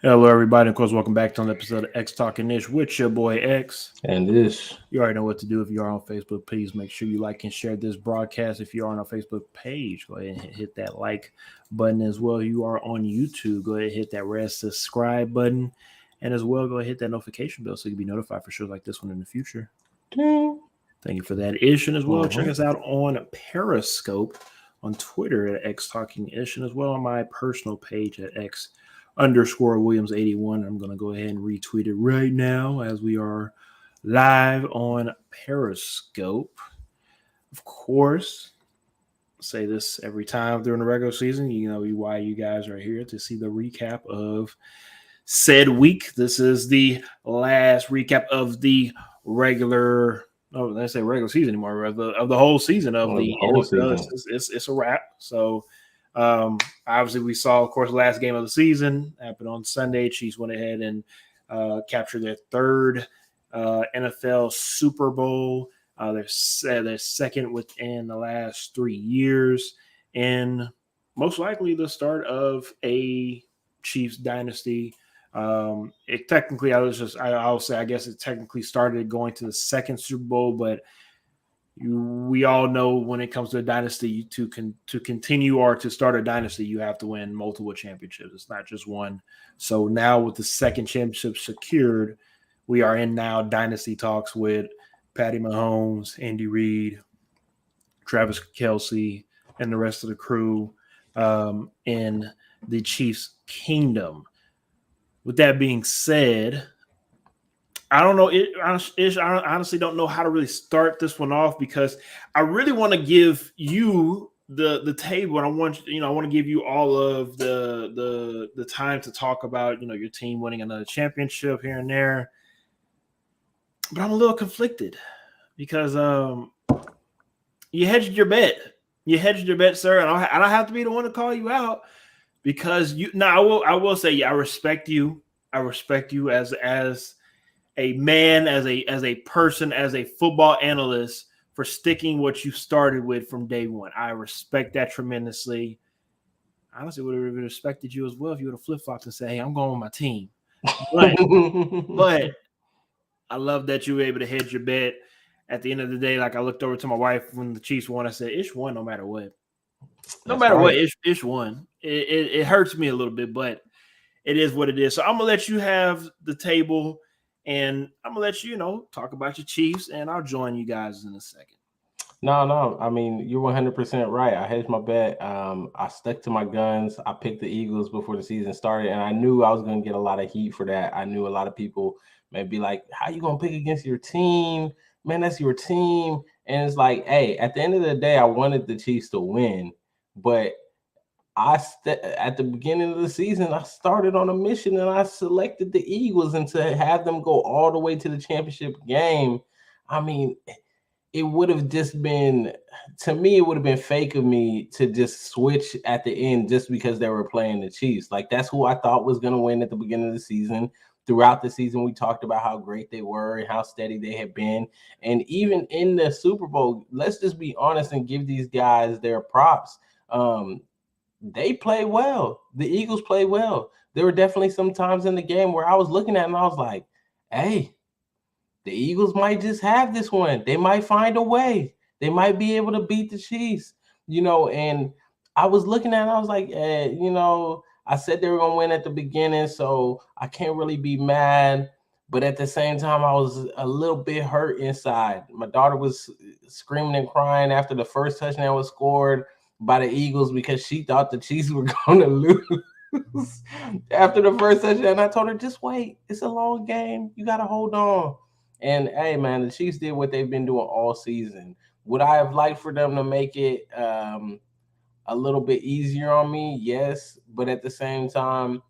Hello, everybody. Of course, welcome back to another episode of X Talking Ish with your boy X. And this, You already know what to do. If you are on Facebook, please make sure you like and share this broadcast. If you are on our Facebook page, go ahead and hit that like button as well. If you are on YouTube, go ahead and hit that red subscribe button. And as well, go ahead and hit that notification bell so you can be notified for shows like this one in the future. ding. Thank you for that, Ish. And as well, check Mhm. us out on Periscope on Twitter at X Talking Ish, and as well on my personal page at X_Williams81. I'm going to go ahead and retweet it right now as we are live on Periscope. Of course, say this every time during the regular season. You know why you guys are here to see the recap of said week. This is the last recap of the regular. Oh, let's say regular season anymore. Of the whole season of Well, the the whole NFL. season. It's a wrap. So obviously, we saw, of course, the last game of the season happened on Sunday. Chiefs went ahead and captured their third NFL Super Bowl. Their second within the last 3 years, and most likely the start of a Chiefs dynasty. It technically, I'll say, I guess it technically started going to the second Super Bowl, but we all know when it comes to a dynasty, to continue or to start a dynasty, you have to win multiple championships. It's not just one. So now with the second championship secured, we are in now dynasty talks with Patty Mahomes, Andy Reid, Travis Kelsey, and the rest of the crew in the Chiefs' kingdom. With that being said, I don't know. I honestly don't know how to really start this one off because I really want to give you the table, and I want to give you all of the time to talk about your team winning another championship here and there. But I'm a little conflicted because you hedged your bet. You hedged your bet, sir, and I don't have to be the one to call you out because you. Now I will say, yeah, I respect you. I respect you as a man, as a person, as a football analyst for sticking what you started with from day one. I respect that tremendously. I honestly would have respected you as well if you would have flip flopped and said, "Hey, I'm going with my team." But but I love that you were able to hedge your bet. At the end of the day, like I looked over to my wife when the Chiefs won, I said, "Ish won no matter what. No That's matter what, right. Ish won." It hurts me a little bit, but it is what it is. So I'm gonna let you have the table, and I'm gonna let you talk about your Chiefs, and I'll join you guys in a second. No. I mean, you're 100% right. I hedged my bet. I stuck to my guns. I picked the Eagles before the season started, and I knew I was going to get a lot of heat for that. I knew a lot of people may be like, "How you going to pick against your team? Man, that's your team." And it's like, hey, at the end of the day, I wanted the Chiefs to win, but at the beginning of the season, I started on a mission and I selected the Eagles, and to have them go all the way to the championship game, I mean, it would have just been, to me, it would have been fake of me to just switch at the end just because they were playing the Chiefs. Like, that's who I thought was going to win at the beginning of the season. Throughout the season, we talked about how great they were and how steady they had been. And even in the Super Bowl, let's just be honest and give these guys their props. They played well. The Eagles played well. There were definitely some times in the game where I was looking at it and I was like, hey, the Eagles might just have this one. They might find a way. They might be able to beat the Chiefs, and I was looking at it, I was like, I said they were going to win at the beginning, so I can't really be mad. But at the same time, I was a little bit hurt inside. My daughter was screaming and crying after the first touchdown was scored by the Eagles because she thought the Chiefs were going to lose after the first touchdown. I told her, just wait. It's a long game. You got to hold on. And hey, man, the Chiefs did what they've been doing all season. Would I have liked for them to make it a little bit easier on me? Yes, but at the same time,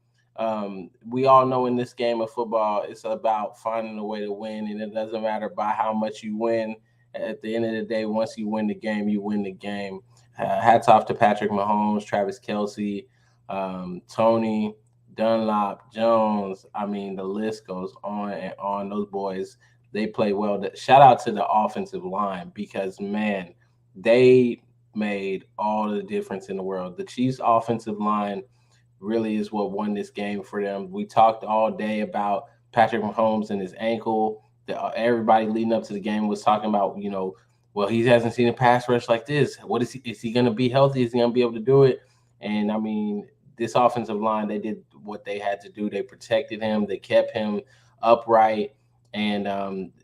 we all know in this game of football, it's about finding a way to win, and it doesn't matter by how much you win. At the end of the day, once you win the game, you win the game. Hats off to Patrick Mahomes, Travis Kelsey, Tony, Dunlop, Jones. I mean, the list goes on and on. Those boys, they play well. Shout out to the offensive line because, man, they made all the difference in the world. The Chiefs' offensive line really is what won this game for them. We talked all day about Patrick Mahomes and his ankle. Everybody leading up to the game was talking about, well, he hasn't seen a pass rush like this. What is he going to be healthy? Is he going to be able to do it? And I mean, this offensive line, they did what they had to do. They protected him. They kept him upright. And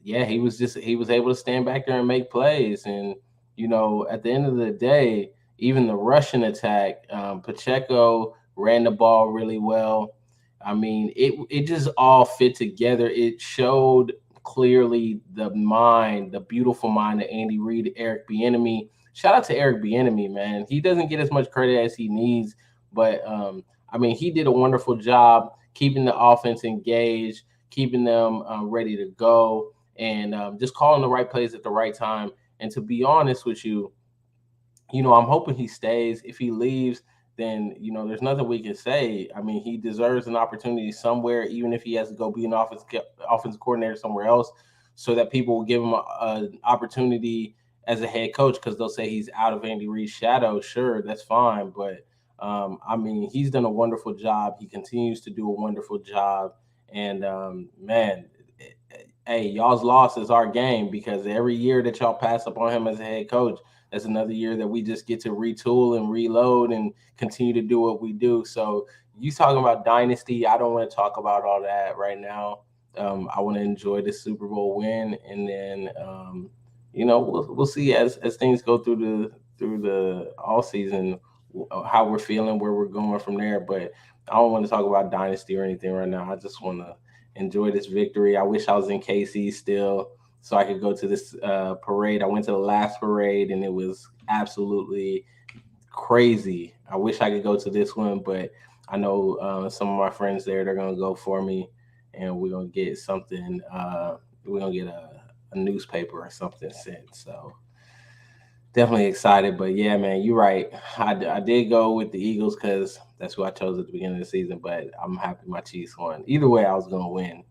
he was able to stand back there and make plays. And, at the end of the day, even the rushing attack, Pacheco ran the ball really well. I mean, it just all fit together. It showed clearly the beautiful mind of Andy Reid, Eric Bieniemy. Shout out to Eric Bieniemy, man. He doesn't get as much credit as he needs, but I mean, he did a wonderful job keeping the offense engaged, keeping them ready to go, and just calling the right plays at the right time. And to be honest with you, I'm hoping he stays. If he leaves, then there's nothing we can say. I mean, he deserves an opportunity somewhere, even if he has to go be an offensive coordinator somewhere else, so that people will give him an opportunity as a head coach, because they'll say he's out of Andy Reid's shadow. Sure, that's fine, but I mean, he's done a wonderful job. He continues to do a wonderful job, and man, hey, y'all's loss is our game, because every year that y'all pass up on him as a head coach, that's another year that we just get to retool and reload and continue to do what we do. So you talking about dynasty, I don't want to talk about all that right now. I want to enjoy the Super Bowl win, and then we'll see as things go through the all season how we're feeling, where we're going from there. But I don't want to talk about dynasty or anything right now. I just want to enjoy this victory. I wish I was in KC still, so I could go to this parade. I went to the last parade, and it was absolutely crazy. I wish I could go to this one, but I know some of my friends there, they're going to go for me, and we're going to get something. We're going to get a newspaper or something sent. So definitely excited. But yeah, man, you're right. I did go with the Eagles because that's who I chose at the beginning of the season, but I'm happy my Chiefs won. Either way, I was going to win.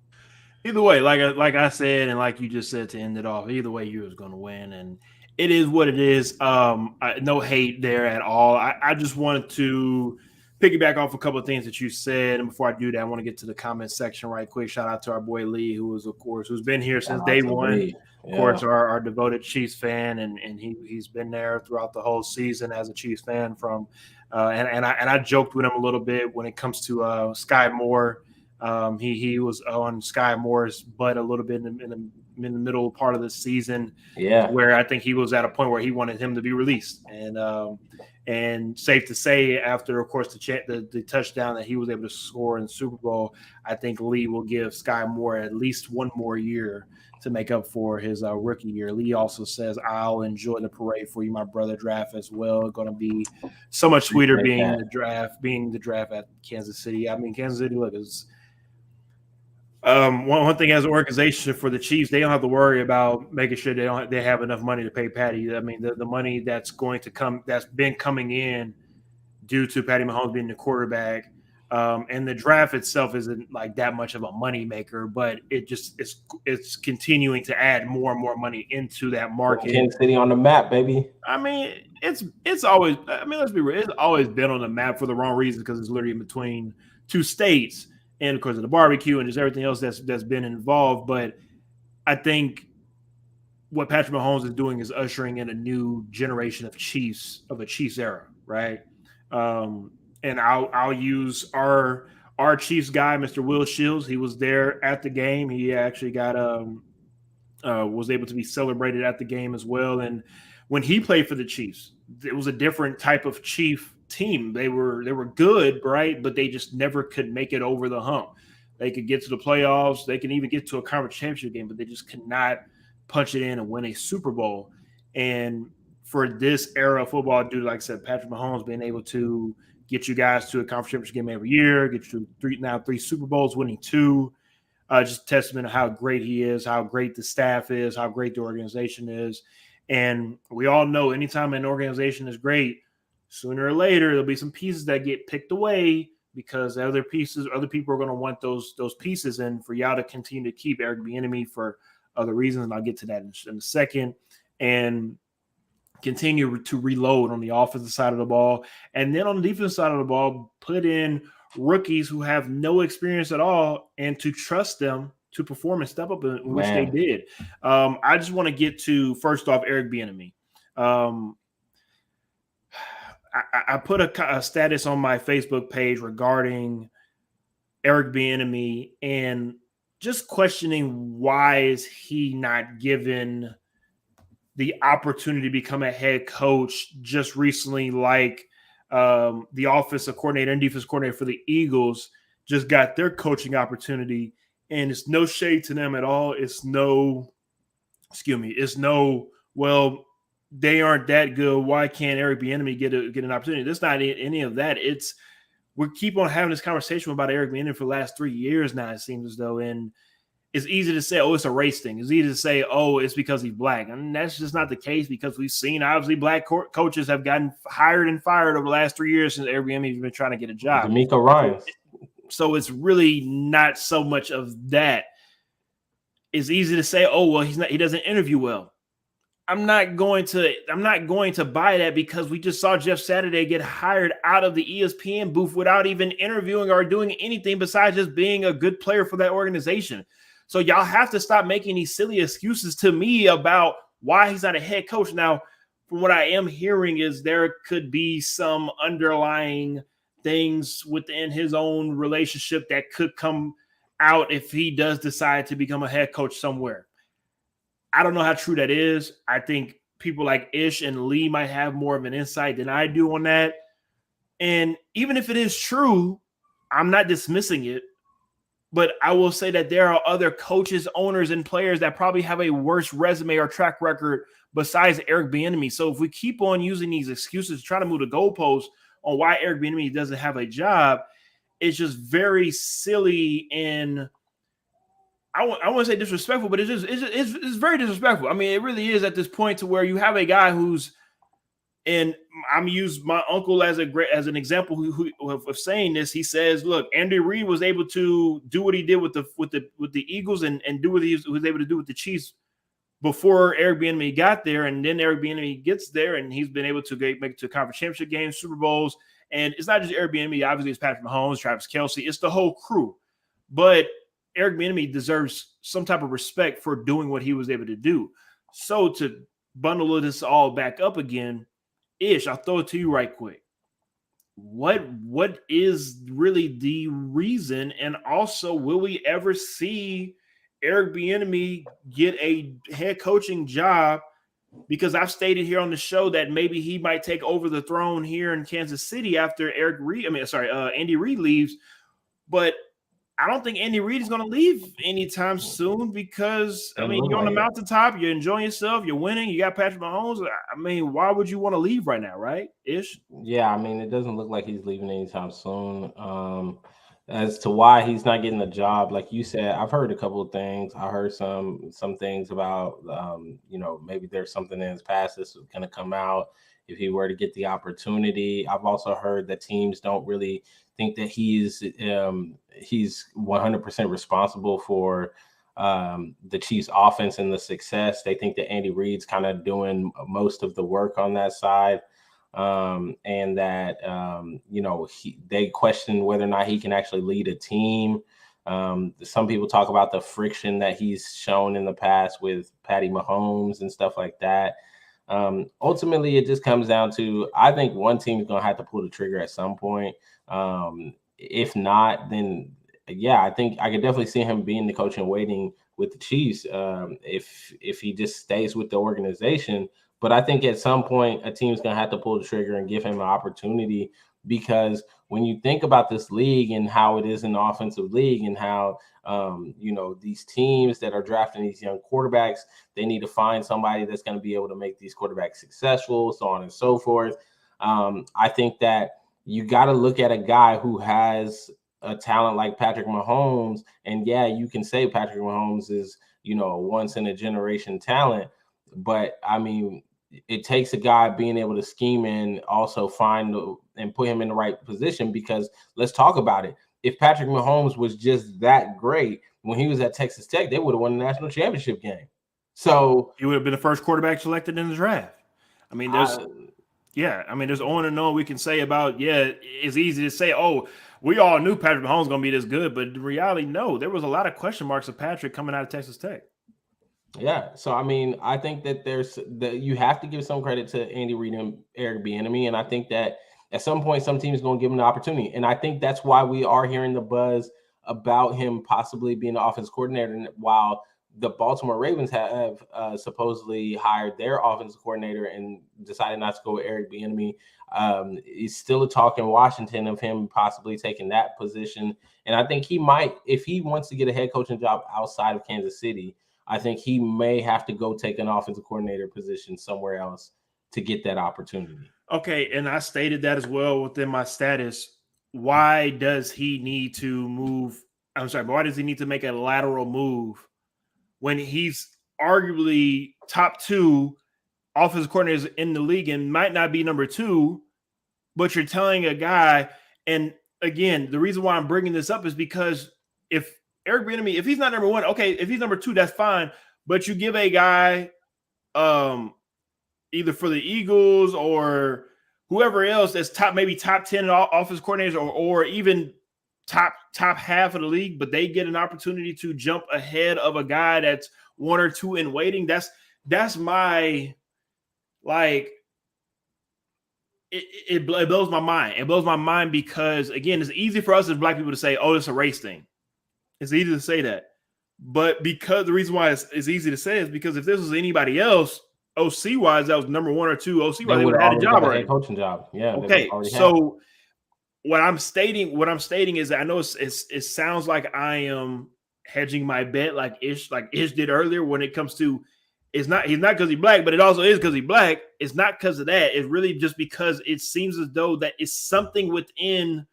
Either way, like I said, and like you just said to end it off, either way, you was going to win, and it is what it is. No hate there at all. I just wanted to piggyback off a couple of things that you said, and before I do that, I want to get to the comment section right quick. Shout out to our boy Lee, who's been here since day one. Yeah. Of course, our devoted Chiefs fan, and he's been there throughout the whole season as a Chiefs fan. And I joked with him a little bit when it comes to Sky Moore. He was on Sky Moore's butt a little bit in the middle part of the season, where I think he was at a point where he wanted him to be released. And safe to say, after, of course, the touchdown that he was able to score in the Super Bowl, I think Lee will give Sky Moore at least one more year to make up for his rookie year. Lee also says, "I'll enjoy the parade for you, my brother. Draft as well. Going to be so much sweeter being the draft at Kansas City. I mean, Kansas City, look, is one thing as an organization for the Chiefs, they don't have to worry about making sure they have enough money to pay Patty. I mean, the money that's been coming in due to Patty Mahomes being the quarterback, and the draft itself isn't like that much of a money maker, but it's continuing to add more and more money into that market. Kansas City on the map, baby. I mean, it's always. I mean, let's be real. It's always been on the map for the wrong reason, because it's literally in between two states, and of course of the barbecue and just everything else that's been involved. But I think what Patrick Mahomes is doing is ushering in a new generation of a Chiefs era, right? And I'll use our Chiefs guy, Mr. Will Shields. He was there at the game. He actually was able to be celebrated at the game as well. And when he played for the Chiefs, it was a different type of Chief team. They were good, right? But they just never could make it over the hump. They could get to the playoffs. They can even get to a conference championship game, but they just could not punch it in and win a Super Bowl. And for this era of football, dude, like I said, Patrick Mahomes being able to get you guys to a conference championship game every year, get you to three Super Bowls, winning two, just a testament of how great he is, how great the staff is, how great the organization is. And we all know anytime an organization is great, sooner or later there'll be some pieces that get picked away, because other people are going to want those pieces, and for y'all to continue to keep Eric Bieniemy for other reasons, and I'll get to that in a second, and continue to reload on the offensive side of the ball. And then on the defensive side of the ball, put in rookies who have no experience at all and to trust them to perform and step up, in which they did. I just want to get to, first off, Eric Bieniemy. I put a status on my Facebook page regarding Eric Bieniemy and just questioning why is he not given the opportunity to become a head coach just recently, like the offensive coordinator and defensive coordinator for the Eagles just got their coaching opportunity, and it's no shade to them at all. It's no, well, they aren't that good. Why can't Eric Bieniemy get an opportunity? That's not any of that. It's we keep on having this conversation about Eric Bieniemy for the last 3 years now, it seems as though, and it's easy to say, oh, it's a race thing. It's easy to say, oh, it's because he's black. And that's just not the case, because we've seen, obviously, black coaches have gotten hired and fired over the last 3 years since Eric Bieniemy has been trying to get a job. D'Amico Ryans. So it's really not so much of that. It's easy to say, oh, well, he doesn't interview well. I'm not going to buy that, because we just saw Jeff Saturday get hired out of the ESPN booth without even interviewing or doing anything besides just being a good player for that organization. So y'all have to stop making these silly excuses to me about why he's not a head coach. Now, from what I am hearing is there could be some underlying things within his own relationship that could come out if he does decide to become a head coach somewhere. I don't know how true that is. I think people like Ish and Lee might have more of an insight than I do on that. And even if it is true, I'm not dismissing it. But I will say that there are other coaches, owners, and players that probably have a worse resume or track record besides Eric Bieniemy. So if we keep on using these excuses to try to move the goalposts on why Eric Bieniemy doesn't have a job, it's just very silly, and I want to say disrespectful, but it's very disrespectful. I mean, it really is at this point, to where you have a guy who's, and I'm use my uncle as an example who of saying this. He says, look, Andy Reid was able to do what he did with the Eagles and do what he was able to do with the Chiefs before Eric Bieniemy got there, and then Eric Bieniemy gets there, and he's been able to make it to conference championship games, Super Bowls, and it's not just Eric Bieniemy. Obviously, it's Patrick Mahomes, Travis Kelce, it's the whole crew, but Eric Bieniemy deserves some type of respect for doing what he was able to do. So to bundle this all back up again, Ish, I'll throw it to you right quick. What is really the reason, and also will we ever see Eric Bieniemy get a head coaching job? Because I've stated here on the show that maybe he might take over the throne here in Kansas City after Andy Reid leaves, but I don't think Andy Reid is going to leave anytime soon, because, I mean, you're on the mountaintop, you're enjoying yourself, you're winning, you got Patrick Mahomes. I mean, why would you want to leave right now, right, Ish? Yeah, I mean, it doesn't look like he's leaving anytime soon. As to why he's not getting the job, like you said, I've heard a couple of things. I heard some things about, maybe there's something in his past that's going to come out if he were to get the opportunity. I've also heard that teams don't really think that he's 100% responsible for the Chiefs' offense and the success. They think that Andy Reid's kind of doing most of the work on that side, and that they question whether or not he can actually lead a team. Some people talk about the friction that he's shown in the past with Patty Mahomes and stuff like that. Ultimately, it just comes down to, I think one team is going to have to pull the trigger at some point. If not, then yeah, I think I could definitely see him being the coach and waiting with the Chiefs if he just stays with the organization. But I think at some point a team's going to have to pull the trigger and give him an opportunity, because when you think about this league and how it is an offensive league, and how these teams that are drafting these young quarterbacks, they need to find somebody that's going to be able to make these quarterbacks successful, so on and so forth. I think that you got to look at a guy who has a talent like Patrick Mahomes. And yeah, you can say Patrick Mahomes is, a once in a generation talent, but I mean, it takes a guy being able to scheme and also find and put him in the right position, because let's talk about it. If Patrick Mahomes was just that great when he was at Texas Tech, they would have won the national championship game. So he would have been the first quarterback selected in the draft. I mean, Yeah, I mean, there's on and on we can say about, it's easy to say, oh, we all knew Patrick Mahomes was going to be this good, but in reality, no, there was a lot of question marks of Patrick coming out of Texas Tech. Yeah, so I mean, I think that you have to give some credit to Andy Reid and Eric Bieniemy, and I think that at some point, some teams going to give him the opportunity, and I think that's why we are hearing the buzz about him possibly being the offense coordinator. And while the Baltimore Ravens have supposedly hired their offensive coordinator and decided not to go with Eric Bieniemy, it's still a talk in Washington of him possibly taking that position, and I think he might, if he wants to get a head coaching job outside of Kansas City. I think he may have to go take an offensive coordinator position somewhere else to get that opportunity. Okay, and I stated that as well within my status. Why does he need to move? I'm sorry, why does he need to make a lateral move when he's arguably top 2 offensive coordinators in the league and might not be number 2, but you're telling a guy, and again, the reason why I'm bringing this up is because if Eric Bieniemy, if he's not number 1, okay, if he's number 2, that's fine, but you give a guy either for the Eagles or whoever else that's maybe top 10 offensive coordinators or even top half of the league, but they get an opportunity to jump ahead of a guy that's 1 or 2 in waiting. That's my, like, it blows my mind. It blows my mind because, again, it's easy for us as Black people to say, oh, it's a race thing. It's easy to say that. But because the reason why it's easy to say is because if this was anybody else, OC wise, that was number 1 or 2 OC wise, they would have had a job already. Head coaching job. Yeah. Okay. So what I'm stating is that I know it sounds like I am hedging my bet like Ish did earlier when it comes to he's not because he's Black, but it also is because he's Black. It's not because of that. It's really just because it seems as though that it's something within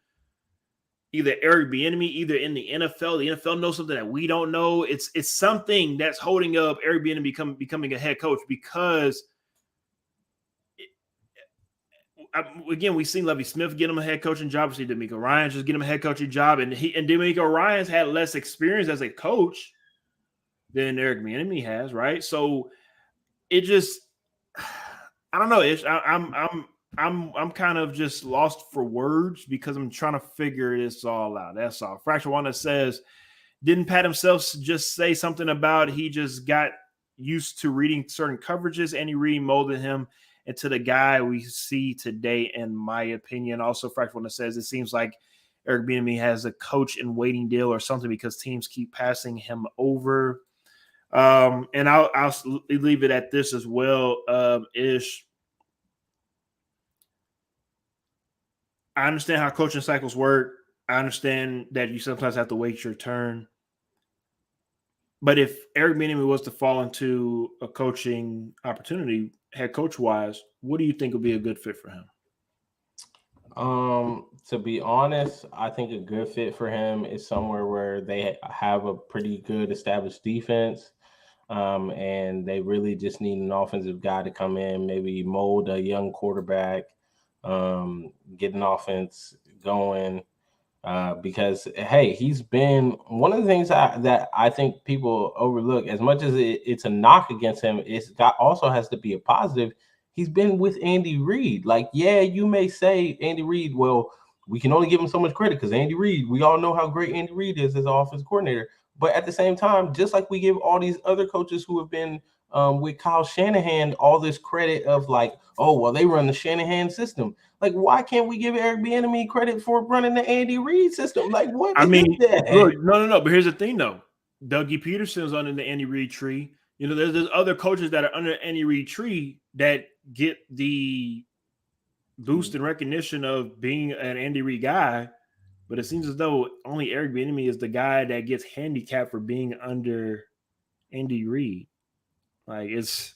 either Eric Bieniemy, either in the NFL. The NFL knows something that we don't know. It's something that's holding up Eric Bieniemy becoming a head coach because, again, we've seen Lovie Smith get him a head coaching job. We see DeMeco Ryans just get him a head coaching job, and DeMeco Ryans had less experience as a coach than Eric Bieniemy has, right? So it just, I don't know. I'm kind of just lost for words because I'm trying to figure this all out. That's all. Fracture One that says, didn't Pat himself just say something about he just got used to reading certain coverages? Andy Reid molded him into the guy we see today, in my opinion. Also, Fracture One that says it seems like Eric Bieniemy has a coach in waiting deal or something because teams keep passing him over. And I'll leave it at this as well. Ish. I understand how coaching cycles work. I understand that you sometimes have to wait your turn. But if Eric Bieniemy was to fall into a coaching opportunity, head coach wise, what do you think would be a good fit for him? To be honest, I think a good fit for him is somewhere where they have a pretty good established defense. And they really just need an offensive guy to come in, maybe mold a young quarterback, get an offense going. Because, hey, he's been one of the things that I think people overlook. As much as it's a knock against him, also has to be a positive. He's been with Andy Reid. Like, yeah, you may say Andy Reid, well, we can only give him so much credit because Andy Reid, we all know how great Andy Reid is as an offensive coordinator. But at the same time, just like we give all these other coaches who have been with Kyle Shanahan all this credit of like, oh, well, they run the Shanahan system. Like, why can't we give Eric Bieniemy credit for running the Andy Reid system? Like, what? I mean, look, no. But here's the thing, though. Dougie Peterson's under the Andy Reid tree. You know, there's other coaches that are under Andy Reid tree that get the boost and recognition of being an Andy Reid guy. But it seems as though only Eric Bieniemy is the guy that gets handicapped for being under Andy Reid. Like, it's,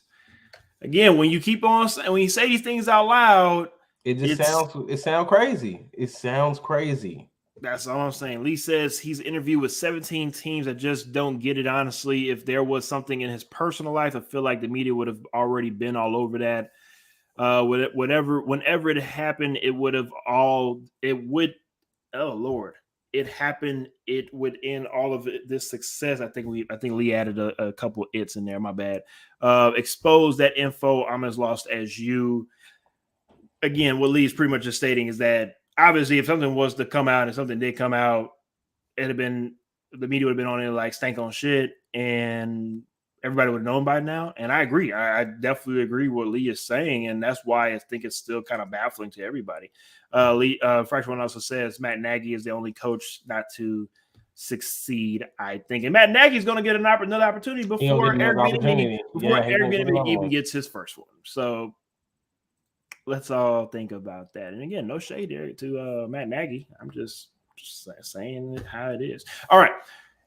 again, when you say these things out loud, it sounds crazy. It sounds crazy. That's all I'm saying. Lee says he's interviewed with 17 teams that just don't get it. Honestly, if there was something in his personal life, I feel like the media would have already been all over that. Whenever it happened, it would. Oh Lord, it happened. It would end all of this success. I think Lee added a couple of its in there. My bad. Expose that info. I'm as lost as you. again, what Lee's pretty much just stating is that obviously if something was to come out and something did come out, it'd have been the media would have been on it like stank on shit, and everybody would have known by now. And I agree. I definitely agree with Lee is saying, and that's why I think it's still kind of baffling to everybody. Lee, Fresh One also says Matt Nagy is the only coach not to succeed, I think. And Matt Nagy's going to get another opportunity before Eric Bieniemy even gets his first one. So let's all think about that. And again, no shade there to Matt Nagy. I'm just saying how it is. All right.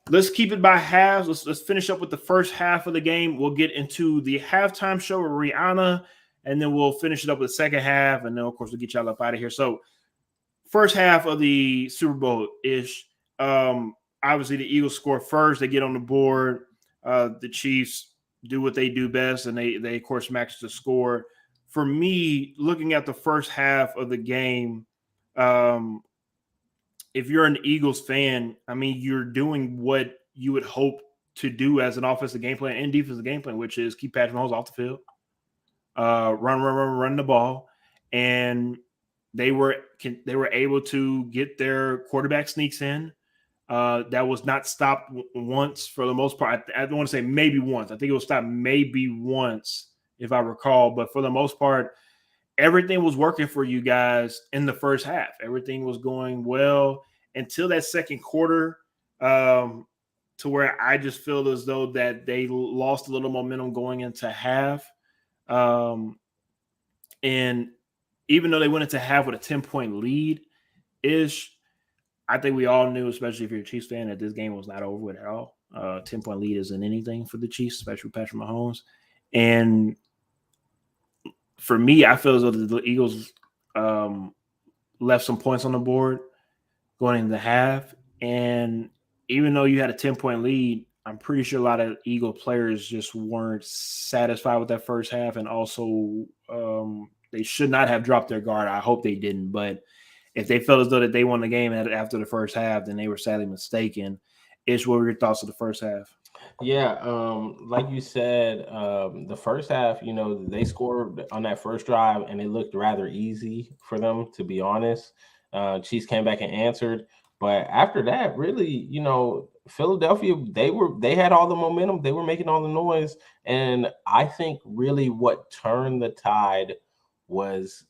Let's keep it by halves. Let's finish up with the first half of the game. We'll get into the halftime show with Rihanna, and then we'll finish it up with the second half. And then, of course, we'll get y'all up out of here. So first half of the Super Bowl-ish, obviously the Eagles score first. They get on the board. The Chiefs do what they do best, and they of course, match the score. For me, looking at the first half of the game, if you're an Eagles fan, I mean, you're doing what you would hope to do as an offensive game plan and defensive game plan, which is keep Patrick Mahomes off the field, run the ball, and they were able to get their quarterback sneaks in. That was not stopped once for the most part. I don't want to say maybe once. I think it was stopped maybe once, if I recall. But for the most part, everything was working for you guys in the first half. Everything was going well until that second quarter, to where I just feel as though that they lost a little momentum going into half. And even though they went into half with a 10-point lead-ish, I think we all knew, especially if you're a Chiefs fan, that this game was not over with at all. 10-point lead isn't anything for the Chiefs, especially with Patrick Mahomes. And for me, I feel as though the Eagles left some points on the board going into half. And even though you had a 10-point lead, I'm pretty sure a lot of Eagle players just weren't satisfied with that first half. And also, they should not have dropped their guard. I hope they didn't. But if they felt as though that they won the game after the first half, then they were sadly mistaken. Ish, what were your thoughts of the first half? Yeah, like you said, the first half, they scored on that first drive, and it looked rather easy for them, to be honest. Chiefs came back and answered, but after that, really, Philadelphia, they had all the momentum, they were making all the noise, and I think really what turned the tide was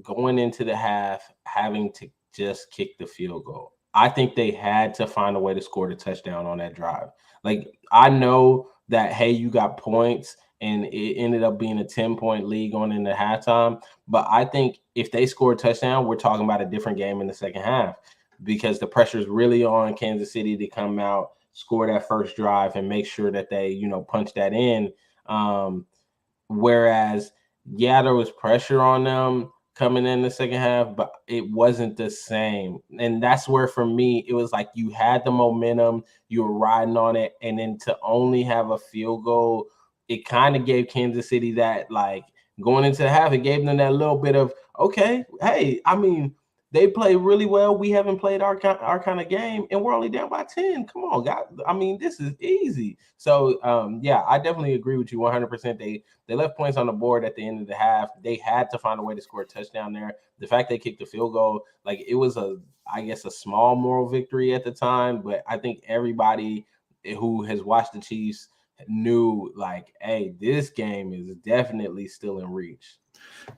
going into the half, having to just kick the field goal. I think they had to find a way to score the touchdown on that drive. Like, I know that, hey, you got points and it ended up being a 10-point lead going into halftime. But I think if they score a touchdown, we're talking about a different game in the second half, because the pressure is really on Kansas City to come out, score that first drive, and make sure that they, punch that in. Whereas, yeah, there was pressure on them coming in the second half, but it wasn't the same. And that's where, for me, it was like you had the momentum, you were riding on it, and then to only have a field goal, it kind of gave Kansas City that, like, going into the half, it gave them that little bit of, okay, hey, I mean, they play really well. We haven't played our kind of game, and we're only down by 10. Come on, guys. I mean, this is easy. So, yeah, I definitely agree with you 100%. They left points on the board at the end of the half. They had to find a way to score a touchdown there. The fact they kicked the field goal, like, it was I guess a small moral victory at the time, but I think everybody who has watched the Chiefs knew, like, hey, this game is definitely still in reach.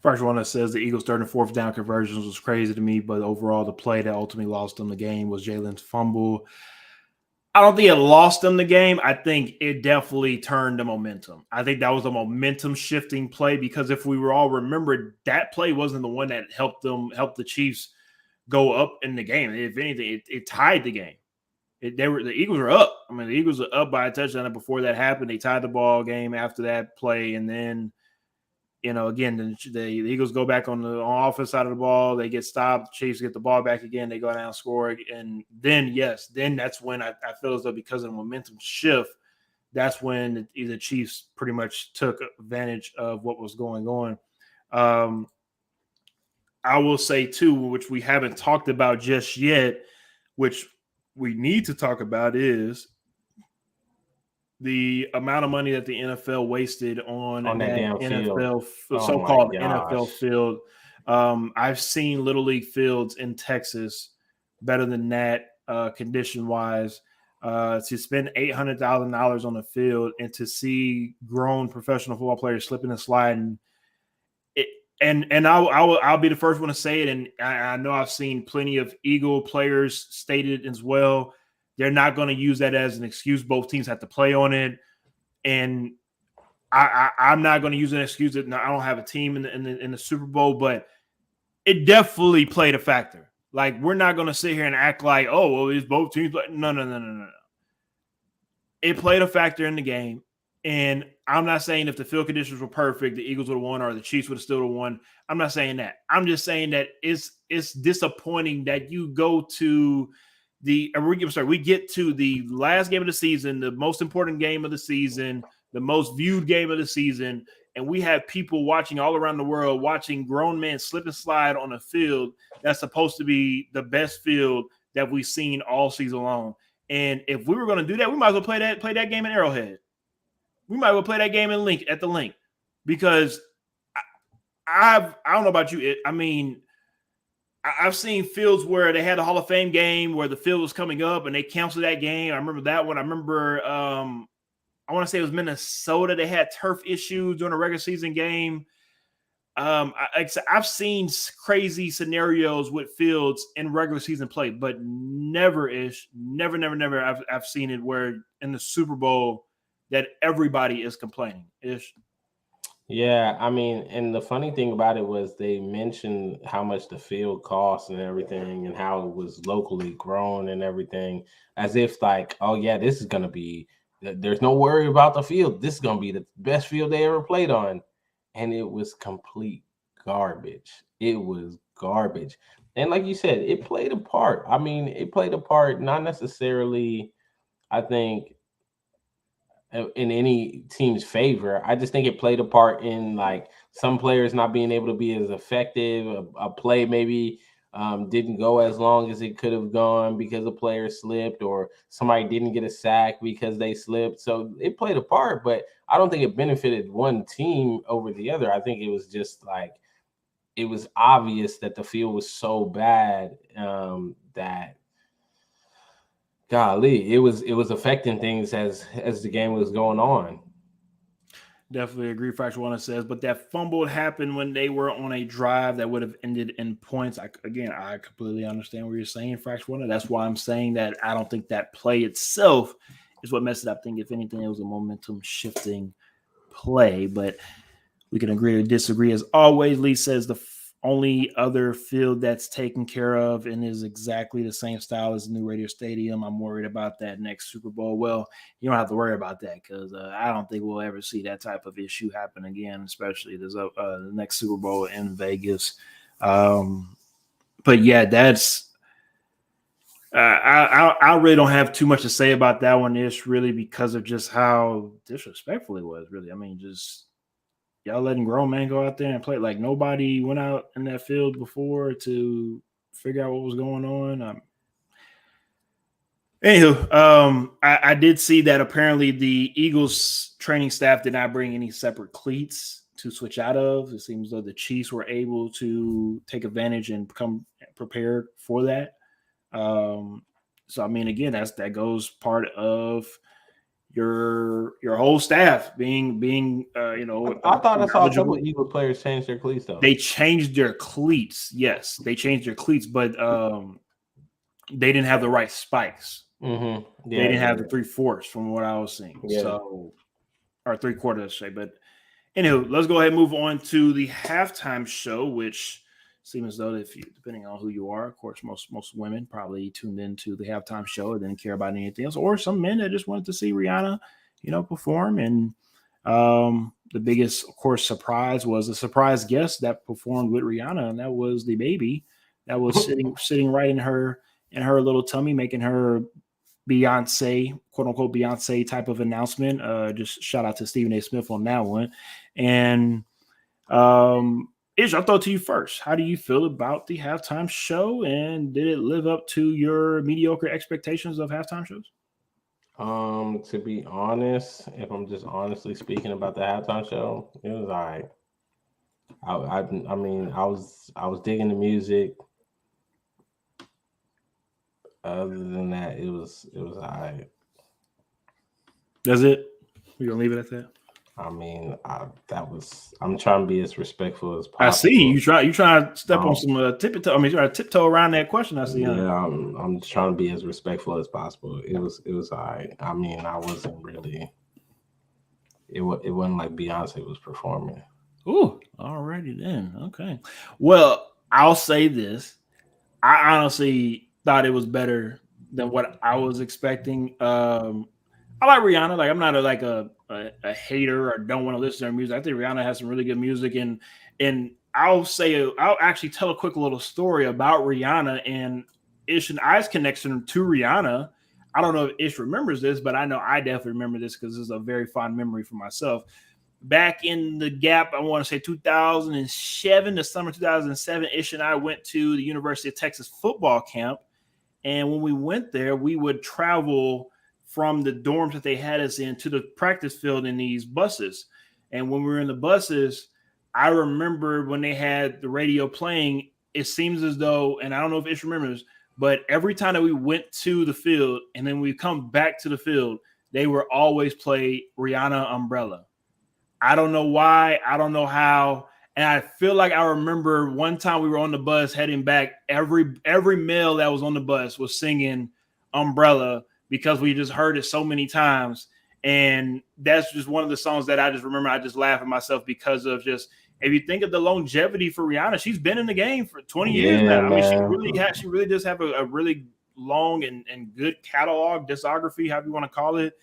First one that says the Eagles' third and fourth down conversions was crazy to me, but overall the play that ultimately lost them the game was Jalen's fumble. I don't think it lost them the game. I think it definitely turned the momentum. I think that was a momentum shifting play, because if we were all remembered, that play wasn't the one that helped the Chiefs go up in the game. If anything, it tied the game. The Eagles were up. I mean, the Eagles were up by a touchdown, and before that happened, they tied the ball game after that play, and then, again, the Eagles go back on the offense side of the ball. They get stopped. The Chiefs get the ball back again. They go down, score. And then that's when I feel as though, because of the momentum shift, that's when the Chiefs pretty much took advantage of what was going on. I will say, too, which we haven't talked about just yet, which we need to talk about, is the amount of money that the NFL wasted on that NFL field. so-called NFL field. I've seen Little League fields in Texas better than that, condition wise. To spend $800,000 on the field and to see grown professional football players slipping and sliding, it, and I'll be the first one to say it. And I know I've seen plenty of Eagle players stated as well. They're not going to use that as an excuse. Both teams have to play on it, and I'm not going to use an excuse that I don't have a team in the Super Bowl, but it definitely played a factor. Like, we're not going to sit here and act like, oh, well, it's both teams. No. It played a factor in the game. And I'm not saying if the field conditions were perfect, the Eagles would have won or the Chiefs would have still won. I'm not saying that. I'm just saying that it's disappointing that you go to we get to the last game of the season, the most important game of the season, the most viewed game of the season, and we have people watching all around the world watching grown men slip and slide on a field that's supposed to be the best field that we've seen all season long. And if we were going to do that, we might as well play that game in Arrowhead. We might as well play that game at the Link, because I don't know about you. I mean, I've seen fields where they had a Hall of Fame game where the field was coming up and they canceled that game. I remember that one. I remember I want to say it was Minnesota. They had turf issues during a regular season game. I've seen crazy scenarios with fields in regular season play, but never I've seen it where in the Super Bowl that everybody is complaining. Yeah, I mean, and the funny thing about it was they mentioned how much the field costs and everything, and how it was locally grown and everything, as if like, oh yeah, this is gonna be. There's no worry about the field. This is gonna be the best field they ever played on. And it was complete garbage. It was garbage. And like you said, it played a part. I mean, it played a part, not necessarily, I think, in any team's favor. I just think it played a part in like some players not being able to be as effective. A play maybe didn't go as long as it could have gone because a player slipped, or somebody didn't get a sack because they slipped. So it played a part, but I don't think it benefited one team over the other. I think it was just like, it was obvious that the field was so bad that, golly, it was affecting things as the game was going on. Definitely agree. Fracture One says, but that fumble happened when they were on a drive that would have ended in points. I completely understand what you're saying, Fracture One. That's why I'm saying that I don't think that play itself is what messed it up. I think if anything, it was a momentum shifting play. But we can agree to disagree as always. Lee says the only other field that's taken care of and is exactly the same style as the new Radio Stadium. I'm worried about that next Super Bowl. Well, you don't have to worry about that, because I don't think we'll ever see that type of issue happen again, especially the next Super Bowl in Vegas. But yeah, that's I really don't have too much to say about that one. Ish, really, because of just how disrespectful it was. Really, I mean, just y'all letting grown men go out there and play like nobody went out in that field before to figure out what was going on. Anywho, I did see that apparently the Eagles training staff did not bring any separate cleats to switch out of. It seems though the Chiefs were able to take advantage and come prepared for that. So I mean, again, that goes part of your whole staff being I thought I saw a couple of Eagle players change their cleats though. They changed their cleats. Yes, they changed their cleats, but they didn't have the right spikes. Mm-hmm. They didn't have the 3/4 from what I was seeing. Yeah. So, or 3/4, let's say. But anyway, let's go ahead and move on to the halftime show, which seems as though depending on who you are, of course, most women probably tuned into the halftime show and didn't care about anything else, or some men that just wanted to see Rihanna, perform. And the biggest, of course, surprise was a surprise guest that performed with Rihanna, and that was the baby that was sitting right in her little tummy, making her Beyonce, quote unquote Beyonce type of announcement. Just shout out to Stephen A. Smith on that one. And Ish, I'll throw it to you first. How do you feel about the halftime show, and did it live up to your mediocre expectations of halftime shows? To be honest, if I'm just honestly speaking about the halftime show, it was all right. I mean, I was digging the music. Other than that, it was all right. That's it. We're gonna leave it at that. I mean, I'm trying to be as respectful as I see possible. you try to step on some tiptoe. I mean, you try to tiptoe around that question. I see. Yeah, Huh? I'm just trying to be as respectful as possible. It was all right. I mean, I wasn't really. It wasn't like Beyonce was performing. Ooh, alrighty then. Okay. Well, I'll say this. I honestly thought it was better than what I was expecting. I like Rihanna. Like, I'm not a hater or don't want to listen to her music. I think Rihanna has some really good music, and I'll actually tell a quick little story about Rihanna and Ish and I's connection to Rihanna. I don't know if Ish remembers this, but I know I definitely remember this because this is a very fond memory for myself. Back in the gap, I want to say 2007, the summer 2007, Ish and I went to the University of Texas football camp. And when we went there, we would travel from the dorms that they had us in to the practice field in these buses. And when we were in the buses, I remember when they had the radio playing, it seems as though, and I don't know if Ish remembers, but every time that we went to the field and then we come back to the field, they were always play Rihanna Umbrella. I don't know why. I don't know how. And I feel like I remember one time we were on the bus heading back. Every male that was on the bus was singing Umbrella because we just heard it so many times. And that's just one of the songs that I just remember. I just laugh at myself because of just if you think of the longevity for Rihanna, she's been in the game for 20 years Yeah, now. I mean, man. she really does have a really long and good catalog, discography, however you want to call it.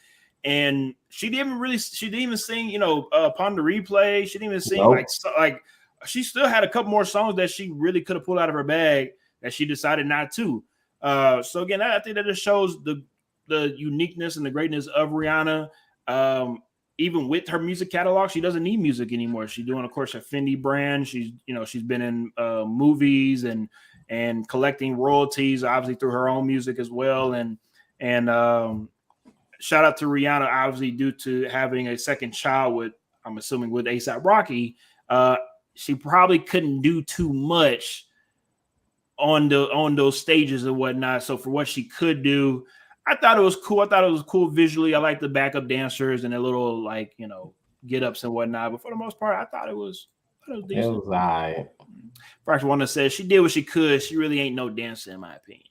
And she didn't even sing, upon the replay. She didn't even sing Nope. like she still had a couple more songs that she really could have pulled out of her bag that she decided not to. So again, I think that just shows the uniqueness and the greatness of Rihanna. Even with her music catalog, she doesn't need music anymore. She's doing, of course, a Fendi brand. She's been in movies and collecting royalties, obviously through her own music as well. And shout out to Rihanna, obviously due to having a second child with, I'm assuming, with ASAP Rocky. She probably couldn't do too much on those stages and whatnot. So for what she could do, I thought it was cool. I thought it was cool visually. I like the backup dancers and their little get ups and whatnot. But for the most part, I thought it was It decent. was all right. First one that says she did what she could. She really ain't no dancer in my opinion.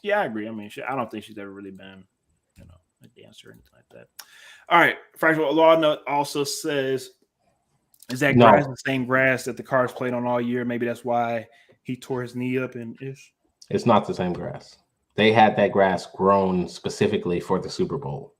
Yeah, I agree. I mean, I don't think she's ever really been, a dancer or anything like that. All right. Fractional law note also says, is that grass No, the same grass that the Cards played on all year? Maybe that's why he tore his knee up and ish. it's not the same grass. They had that grass grown specifically for the Super Bowl.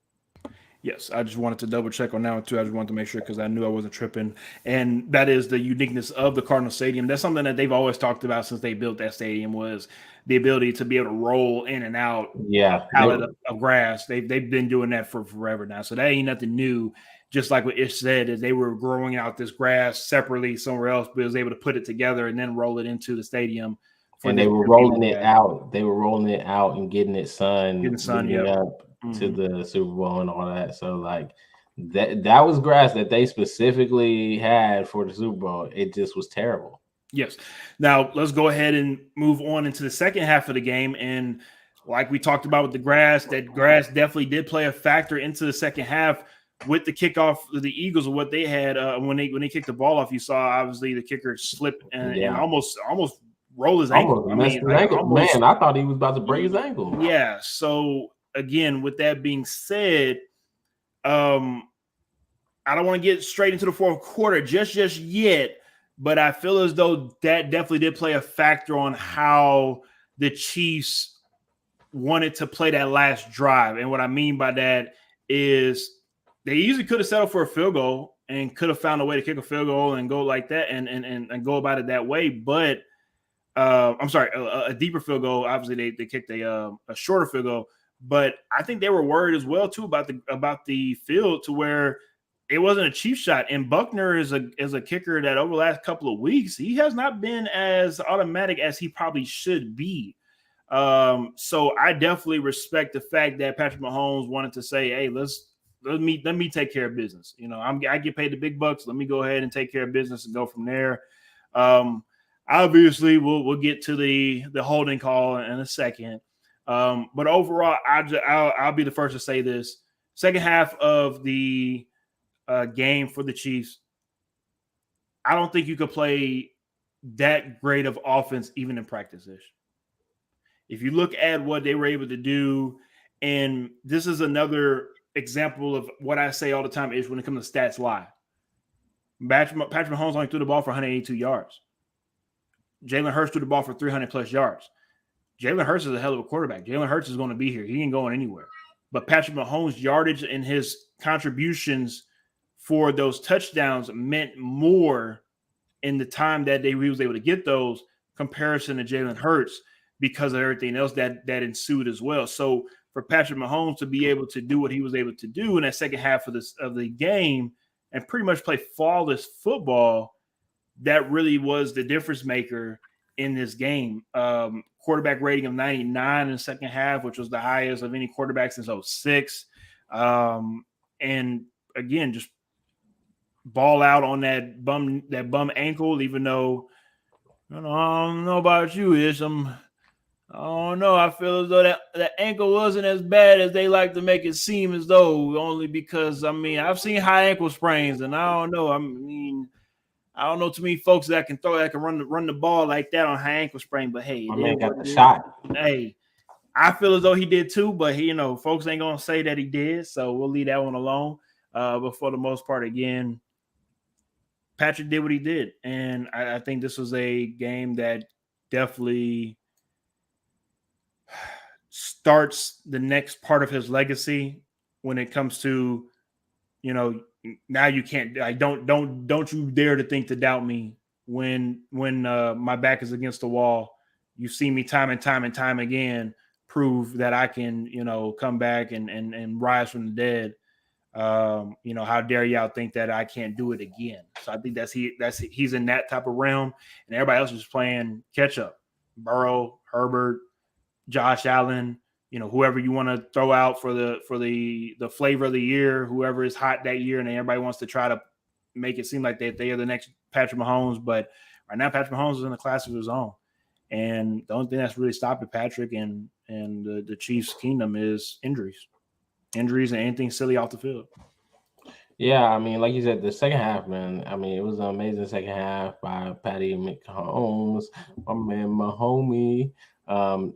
Yes, I just wanted to double check on that one too. I just wanted to make sure because I knew I wasn't tripping. And that is the uniqueness of the Cardinal Stadium. That's something that they've always talked about since they built that stadium was the ability to be able to roll in and out a Yeah, pallet of grass. They've been doing that for forever now. So that ain't nothing new. Just like what Ish said, is they were growing out this grass separately somewhere else, but was able to put it together and then roll it into the stadium for and this they were year being rolling it that out. They were rolling it out and getting it sun getting the sun. leading Yep. up to Mm-hmm. the Super Bowl and all that. So like that was grass that they specifically had for the Super Bowl. It just was terrible. Yes. Now let's go ahead and move on into the second half of the game. And like we talked about with the grass, that grass definitely did play a factor into the second half with the kickoff of the Eagles and what they had when they kicked the ball off. You saw obviously the kicker slip and Yeah, almost roll his ankle. almost I messed mean, his like ankle. almost. Man, I thought he was about to break his ankle. Yeah. So again, with that being said, um, I don't want to get straight into the fourth quarter just yet, but I feel as though that definitely did play a factor on how the Chiefs wanted to play that last drive. And what I mean by that is they easily could have settled for a field goal and could have found a way to kick a field goal and go like that and go about it that way. But I'm sorry, a deeper field goal. Obviously, they kicked a shorter field goal, but I think they were worried as well too about the field to where it wasn't a cheap shot. And Buckner is a kicker that over the last couple of weeks he has not been as automatic as he probably should be. So I definitely respect the fact that Patrick Mahomes wanted to say, "Hey, let's let me take care of business. I get paid the big bucks. Let me go ahead and take care of business and go from there. Obviously, we'll get to the holding call in a second. But overall, I'll be the first to say this. Second half of the game for the Chiefs, I don't think you could play that great of offense even in practice-ish. If you look at what they were able to do, and this is another example of what I say all the time is when it comes to stats lie. Patrick Mahomes only threw the ball for 182 yards. Jalen Hurts threw the ball for 300-plus yards. Jalen Hurts is a hell of a quarterback. Jalen Hurts is going to be here. He ain't going anywhere. But Patrick Mahomes' yardage and his contributions for those touchdowns meant more in the time that he was able to get those comparison to Jalen Hurts because of everything else that ensued as well. So for Patrick Mahomes to be able to do what he was able to do in that second half of the game and pretty much play flawless football, that really was the difference maker in this game. Quarterback rating of 99 in the second half, which was the highest of any quarterback since 2006. And again, just ball out on that bum ankle, even though I don't know about you, Ish. I don't know. I feel as though that ankle wasn't as bad as they like to make it seem as though, only because, I've seen high ankle sprains, and I don't know. I don't know too many folks that can run the ball like that on high ankle sprain, but hey, my man got the shot. Hey, I feel as though he did too, but folks ain't gonna say that he did, so we'll leave that one alone. But for the most part, again, Patrick did what he did, and I think this was a game that definitely starts the next part of his legacy when it comes to, now you can't. Don't you dare to think to doubt me when my back is against the wall. You see me time and time again prove that I can, come back and rise from the dead. How dare y'all think that I can't do it again? So I think he's in that type of realm, and everybody else is playing catch up. Burrow, Herbert, Josh Allen, whoever you want to throw out for the flavor of the year, whoever is hot that year, and everybody wants to try to make it seem like they are the next Patrick Mahomes. But right now, Patrick Mahomes is in a class of his own, and the only thing that's really stopping Patrick and the Chiefs' kingdom is injuries and anything silly off the field. Yeah, like you said, the second half, man. It was an amazing second half by Patty Mahomes, my man, my homie.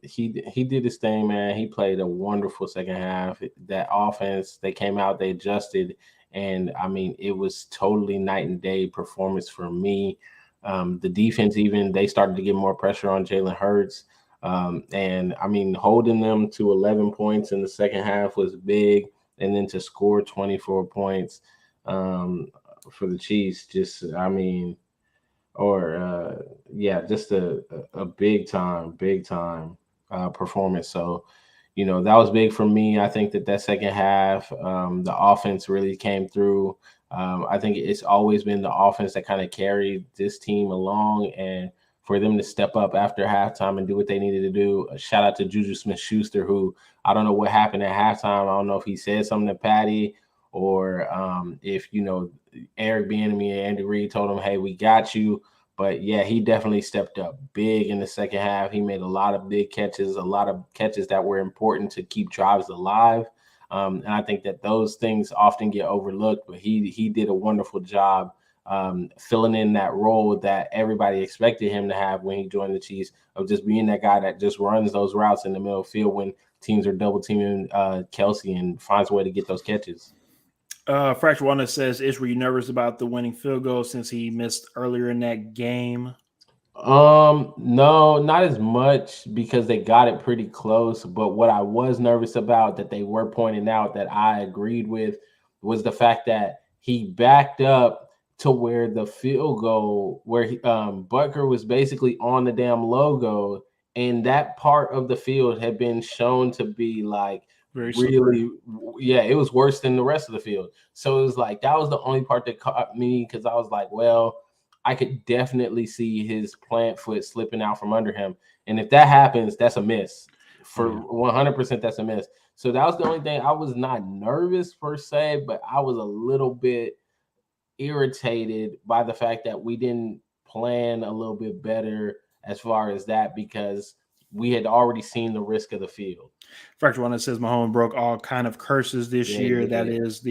He did his thing, man. He played a wonderful second half. That offense, they came out, they adjusted, and it was totally night and day performance for me. The defense, even they started to get more pressure on Jalen Hurts, and holding them to 11 points in the second half was big, and then to score 24 points for the Chiefs, just just a big time performance. So, that was big for me. I think that second half, the offense really came through. I think it's always been the offense that kind of carried this team along, and for them to step up after halftime and do what they needed to do. A shout out to Juju Smith-Schuster, who I don't know what happened at halftime. I don't know if he said something to Patty or if, Eric Bieniemy and Andy Reid told him, hey, we got you. But, yeah, he definitely stepped up big in the second half. He made a lot of big catches, a lot of catches that were important to keep drives alive. And I think that those things often get overlooked, but he did a wonderful job filling in that role that everybody expected him to have when he joined the Chiefs, of just being that guy that just runs those routes in the middle of the field when teams are double teaming Kelsey and finds a way to get those catches. Fracture One says, were you nervous about the winning field goal since he missed earlier in that game? No, not as much, because they got it pretty close. But what I was nervous about that they were pointing out that I agreed with was the fact that he backed up to where the field goal, where Butker was basically on the damn logo, and that part of the field had been shown to be like really, it was worse than the rest of the field. So it was like, that was the only part that caught me, because I was like, well, I could definitely see his plant foot slipping out from under him. And if that happens, that's a miss. For 100%, that's a miss. So that was the only thing. I was not nervous per se, but I was a little bit irritated by the fact that we didn't plan a little bit better as far as that, because we had already seen the risk of the field. Fracture one that says Mahomes broke all kind of curses this year. That did. is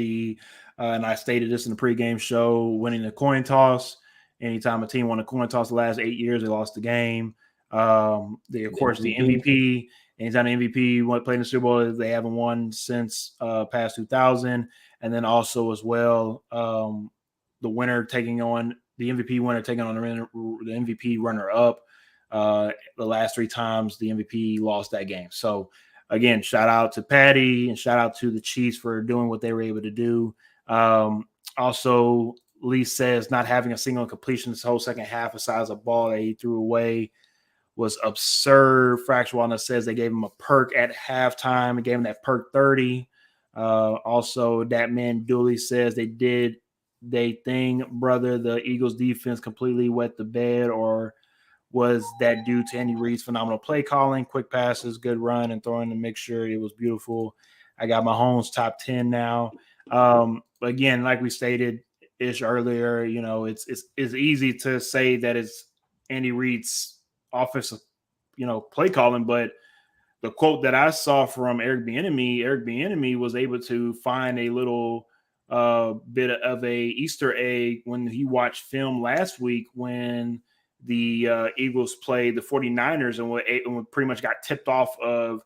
and I stated this in the pregame show, winning the coin toss. Anytime a team won a coin toss the last 8 years, they lost the game. Of course, the MVP. Anytime the MVP played in the Super Bowl, they haven't won since past 2000. And then also as well, the winner taking on the MVP winner taking on the MVP runner up. The last 3 times the MVP lost that game. So again, shout out to Patty and shout out to the Chiefs for doing what they were able to do. Also, Lee says not having a single completion this whole second half besides a ball that he threw away was absurd. Fracture Walnut says they gave him a perk at halftime and gave him that perk 30. Also, that man Dooley says they did they thing, brother. The Eagles defense completely wet the bed, or was that due to Andy Reid's phenomenal play calling, quick passes, good run, and throwing the mixture? It was beautiful. I got Mahomes top 10 now. Again, like we stated ish earlier, you know, it's easy to say that it's Andy Reid's offensive, you know, play calling, but the quote that I saw from Eric Bieniemy was able to find a little bit of a Easter egg when he watched film last week when the Eagles played the 49ers and pretty much got tipped off of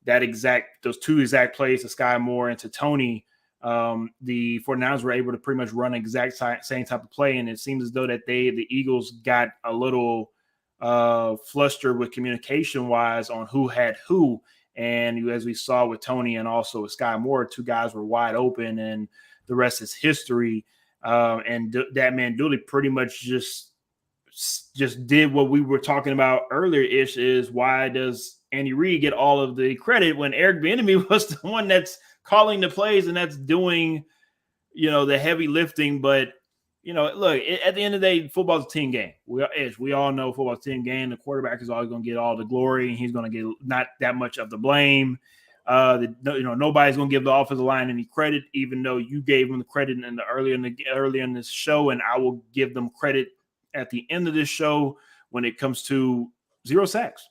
those 2 exact plays to Sky Moore and to Tony. The 49ers were able to pretty much run exact same type of play, and it seems as though that the Eagles got a little flustered with communication-wise on who had who. And as we saw with Tony and also with Sky Moore, 2 guys were wide open, and the rest is history. And that man Dooley pretty much just did what we were talking about earlier, is why does Andy Reid get all of the credit when Eric Bieniemy was the one that's calling the plays and that's doing, you know, the heavy lifting? But, you know, look, at the end of the day, football's a team game. We all know football's a team game. The quarterback is always going to get all the glory, and he's going to get not that much of the blame. Nobody's going to give the offensive line any credit, even though you gave them the credit earlier in this show, and I will give them credit at the end of this show when it comes to 0 sacks.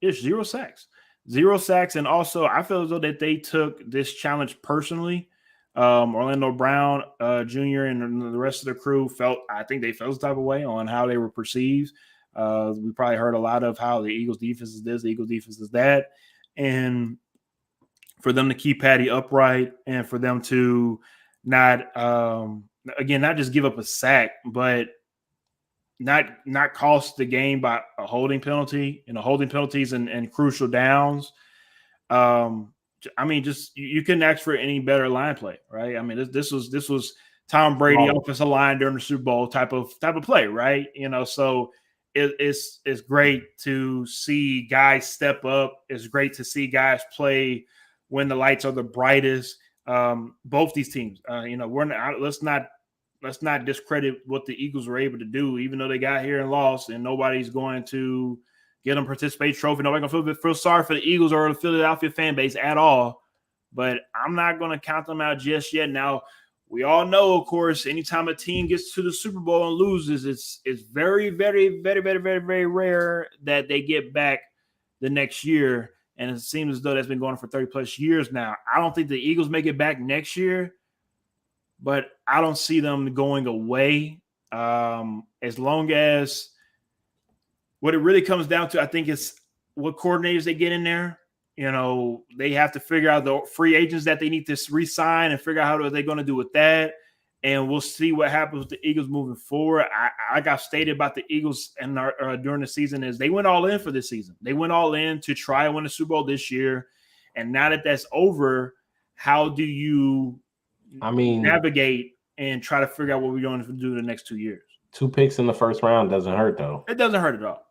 It's 0 sacks. 0 sacks, and also I feel as though that they took this challenge personally. Orlando Brown Jr. and the rest of the crew I think they felt the type of way on how they were perceived. We probably heard a lot of how the Eagles defense is this, the Eagles defense is that. And for them to keep Patty upright and for them to not just give up a sack, but not cost the game by a holding penalty, holding penalties and crucial downs. I mean, just you couldn't ask for any better line play, right? I mean, this was Tom Brady offensive line during the Super Bowl type of play, right? So it's great to see guys step up. It's great to see guys play when the lights are the brightest. Both these teams, let's not discredit what the Eagles were able to do, even though they got here and lost, and nobody's going to get them participation trophy. Nobody's going to feel sorry for the Eagles or the Philadelphia fan base at all. But I'm not going to count them out just yet. Now, we all know, of course, anytime a team gets to the Super Bowl and loses, it's very, very, very, very, very, very rare that they get back the next year. And it seems as though that's been going on for 30-plus years now. I don't think the Eagles make it back next year, but I don't see them going away as long as what it really comes down to, I think, is what coordinators they get in there. They have to figure out the free agents that they need to re-sign and figure out how they're going to do with that. And we'll see what happens with the Eagles moving forward. I got stated about the Eagles and during the season is they went all in for this season. They went all in to try and win the Super Bowl this year. And now that that's over, how do you navigate and try to figure out what we're going to do the next 2 years? 2 picks in the first round doesn't hurt, though. It doesn't hurt at all.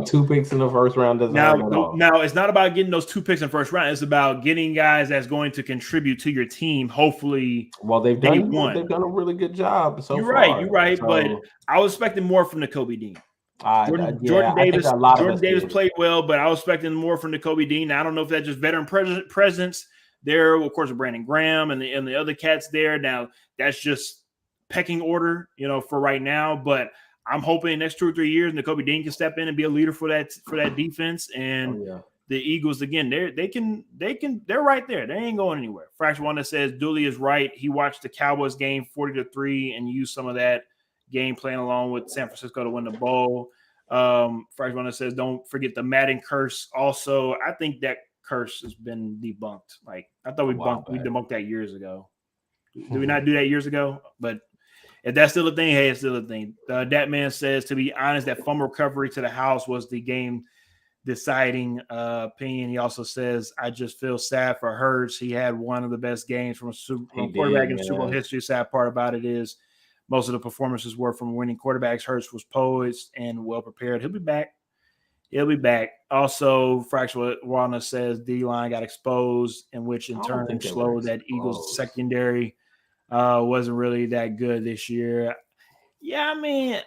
2 picks in the first round doesn't hurt at all. Now, it's not about getting those 2 picks in the first round. It's about getting guys that's going to contribute to your team, hopefully. Well, they've done a really good job so far. You're right. So, but I was expecting more from the Kobe Dean. Jordan I think Davis. a lot of Jordan us Davis did. played well, but I was expecting more from Nakobe Dean. I don't know if that's just veteran presence there. Of course, with Brandon Graham and the other cats there. Now that's just pecking order, for right now. But I'm hoping next 2 or 3 years, Nakobe Dean can step in and be a leader for that defense. And the Eagles again, they're right there. They ain't going anywhere. Fraction one that says Dooley is right. He watched the Cowboys game 40-3 and used some of that game playing along with San Francisco to win the bowl. Fraction one that says don't forget the Madden curse. Also, I think that curse has been debunked. Like I thought we debunked that years ago. Did we not do that years ago? But if that's still a thing, hey, it's still a thing. Dat man says, to be honest, that fumble recovery to the house was the game deciding opinion. He also says, I just feel sad for Hurts. He had one of the best games from a quarterback in Super Bowl history. Sad part about it is most of the performances were from winning quarterbacks. Hurts was poised and well prepared. He'll be back. Also, Fractional Walnut says D-line got exposed, in which in turn slowed that Eagles secondary. Wasn't really that good this year. Yeah, I mean,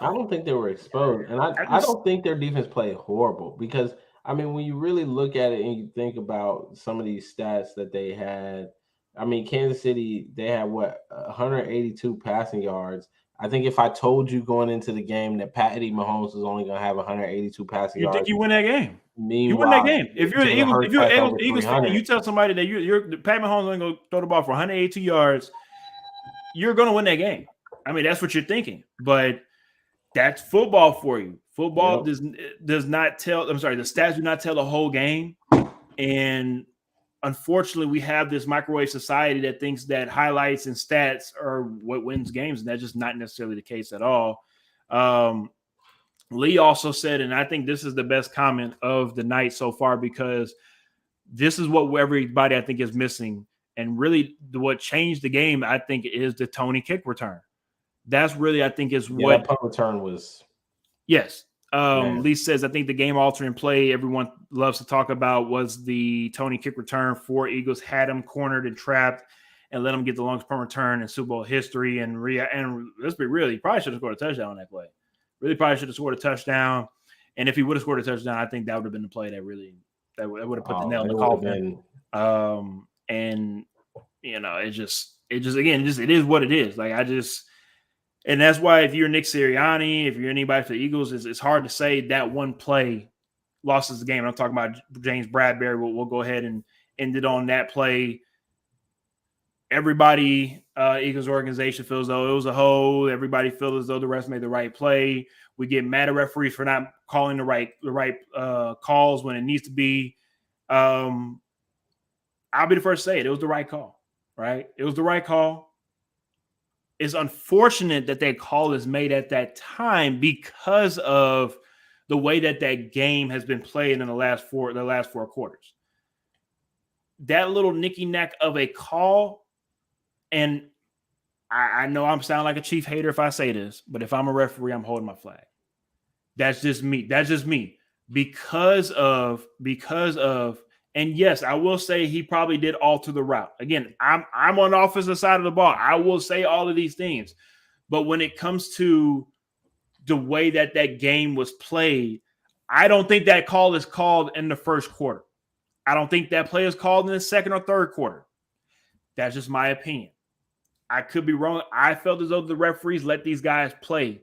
I don't think they were exposed, and I don't think their defense played horrible because I mean, when you really look at it and you think about some of these stats that they had, I mean, Kansas City, they had 182 passing yards. I think if I told you going into the game that Patty Mahomes was only going to have 182 passing yards, you think you win that game? Meanwhile, you win that game. If you're an Eagles fan, you tell somebody that you're Pat Mahomes only going to throw the ball for 182 yards, you're going to win that game. I mean, that's what you're thinking, but that's football for you. Football does not tell. I'm sorry, the stats do not tell the whole game, and unfortunately, we have this microwave society that thinks that highlights and stats are what wins games, and that's just not necessarily the case at all. Lee also said, and I think this is the best comment of the night so far because this is what everybody I think is missing, and really what changed the game, I think, is the Tony kick return. That's really, I think, is what that punt return was. Yes. Lee says, I think the game altering play everyone loves to talk about was the Tony kick return. 4 Eagles had him cornered and trapped and let him get the longest punt return in Super Bowl history. And let's be real, he probably should have scored a touchdown on that play. Really probably should have scored a touchdown. And if he would have scored a touchdown, I think that would have been the play that would have put the nail in the coffin. And it is what it is. Like and that's why if you're Nick Sirianni, if you're anybody for the Eagles, it's hard to say that one play losses the game. And I'm talking about James Bradbury. We'll go ahead and end it on that play. Everybody, Eagles organization feels though it was a hold. Everybody feels as though the refs made the right play. We get mad at referees for not calling the right calls when it needs to be. I'll be the first to say it. It was the right call, right? It was the right call. It's unfortunate that call is made at that time because of the way that game has been played in the last four quarters. That little nicky knack of a call, and I know I'm sounding like a chief hater if I say this, but if I'm a referee, I'm holding my flag. That's just me. Because of, and yes, I will say he probably did alter the route. Again, I'm on the offensive side of the ball. I will say all of these things. But when it comes to the way that game was played, I don't think that call is called in the first quarter. I don't think that play is called in the second or third quarter. That's just my opinion. I could be wrong. I felt as though the referees let these guys play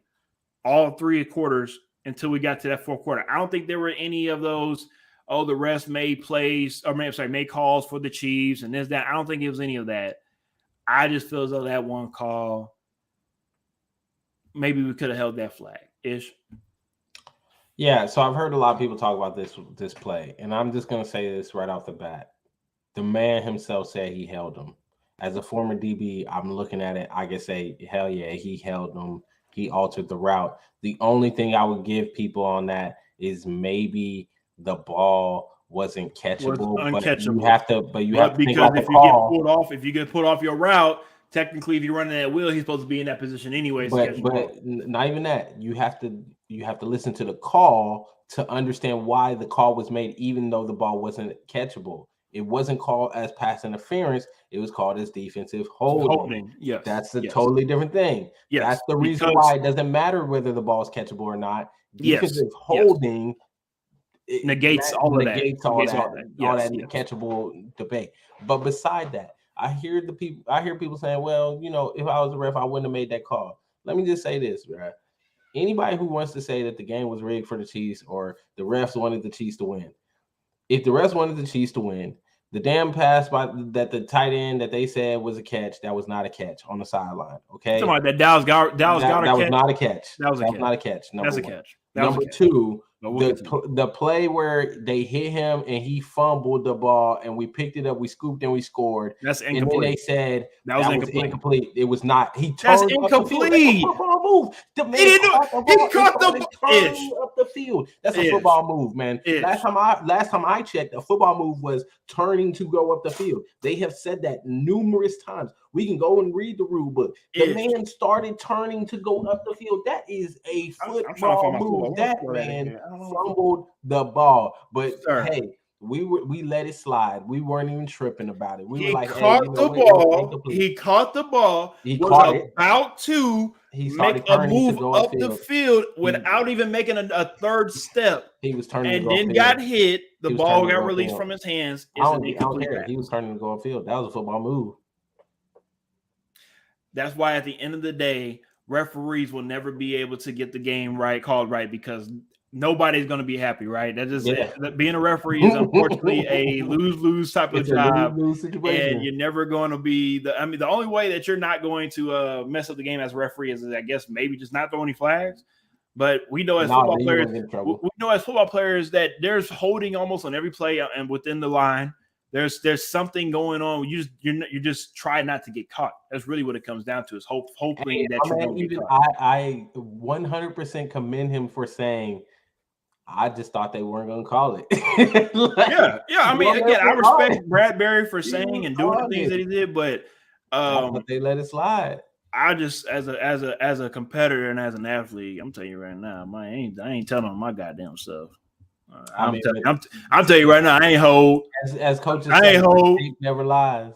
all 3 quarters until we got to that fourth quarter. I don't think there were any of those – the refs made calls for the Chiefs and this, that. I don't think it was any of that. I just feel as though that one call, maybe we could have held that flag. Ish. Yeah, so I've heard a lot of people talk about this play, and I'm just going to say this right off the bat. The man himself said he held him. As a former DB, I'm looking at it, I can say, hell yeah, he held him. He altered the route. The only thing I would give people on that is maybe the ball wasn't catchable, but you have to think about the call. If you get pulled off your route, technically, if you're running that wheel, he's supposed to be in that position anyway. But not even that. You have to listen to the call to understand why the call was made, even though the ball wasn't catchable. It wasn't called as pass interference. It was called as defensive holding. Yes. That's a totally different thing. Yes. That's the reason why it doesn't matter whether the ball is catchable or not. Defensive holding negates all that catchable debate. But beside that, I hear people saying, well, you know, if I was a ref, I wouldn't have made that call. Let me just say this, right? Anybody who wants to say that the game was rigged for the Chiefs or the refs wanted the Chiefs to win, if the refs wanted the Chiefs to win, the damn pass that the tight end that they said was a catch, that was not a catch on the sideline. Okay, that Dallas Goddard that was not a catch. That was not a catch. That's a catch. Number two, the play where they hit him and he fumbled the ball and we picked it up, we scooped and we scored. That's incomplete. And then they said that was incomplete. It was not. He turned. That's incomplete. That's a football move. The man he caught the ball up the field. That's a football move, man. Last time I checked, a football move was turning to go up the field. They have said that numerous times. We can go and read the rule book. The man started turning to go up the field. That is a football move. That man fumbled the ball. But hey, we let it slide. We weren't even tripping about it. We were like, caught the ball. He caught the ball. He caught it. About to make a move up the field without even making a third step. He was turning and then got hit. The ball got released from his hands. I don't care. He was turning to go upfield. That was a football move. That's why at the end of the day, referees will never be able to get the game called right, because nobody's going to be happy, right? That's just it. Being a referee is unfortunately a lose-lose type of job, and you're never going to be the only way that you're not going to mess up the game as a referee is, I guess, maybe just not throw any flags. But we know as football players that there's holding almost on every play and within the line. There's something going on. You just try not to get caught. That's really what it comes down to. Is hoping that you don't get caught. I 100% commend him for saying, I just thought they weren't going to call it. Yeah. I mean, again, I respect Bradbury for saying and doing the things that he did, but they let it slide. I just, as a competitor and as an athlete, I'm telling you right now, I ain't telling them my goddamn stuff. I'm telling you right now, I ain't hold. As coaches, I ain't hold. Tape never lies.